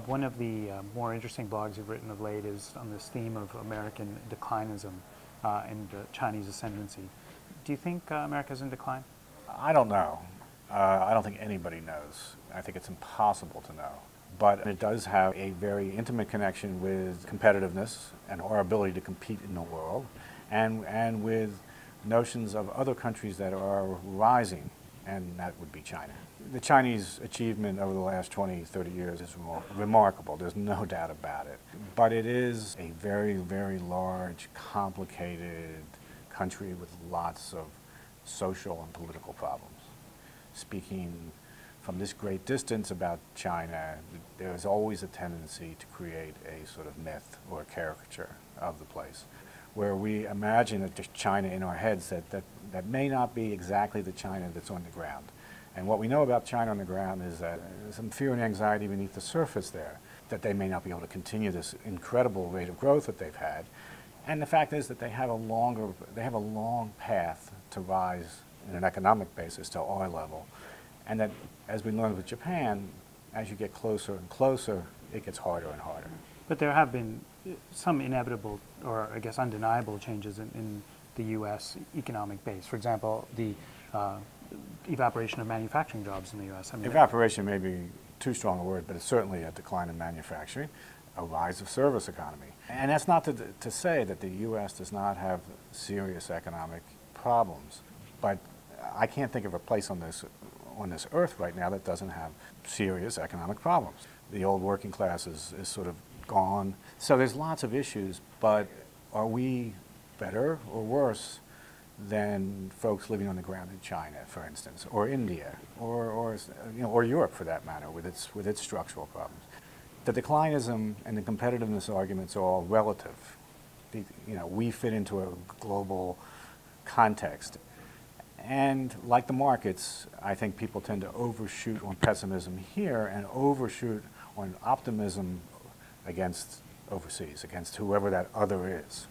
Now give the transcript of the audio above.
One of the more interesting blogs you've written of late is on this theme of American declinism and Chinese ascendancy. Do you think America's in decline? I don't know. I don't think anybody knows. I think it's impossible to know. But it does have a very intimate connection with competitiveness and our ability to compete in the world, and with notions of other countries that are rising, and that would be China. The Chinese achievement over the last 20, 30 years is remarkable. There's no doubt about it. But it is a very, very large, complicated country with lots of social and political problems. Speaking from this great distance about China, there's always a tendency to create a sort of myth or a caricature of the place, where we imagine just China in our heads that may not be exactly the China that's on the ground. And what we know about China on the ground is that there's some fear and anxiety beneath the surface there, that they may not be able to continue this incredible rate of growth that they've had. And the fact is that they have a long path to rise in an economic basis to our level. And that, as we learned with Japan, as you get closer and closer, it gets harder and harder. But there have been some inevitable, or I guess undeniable, changes in the U.S. economic base. For example, the evaporation of manufacturing jobs in the U.S. I mean, evaporation may be too strong a word, but it's certainly a decline in manufacturing, a rise of service economy. And that's not to say that the U.S. does not have serious economic problems, but I can't think of a place on this earth right now that doesn't have serious economic problems. The old working class is sort of gone. So there's lots of issues, but are we better or worse than folks living on the ground in China, for instance, or India, or Europe for that matter, with its structural problems? The declinism and the competitiveness arguments are all relative. We fit into a global context. And like the markets, I think people tend to overshoot on pessimism here and overshoot on optimism against overseas, against whoever that other is.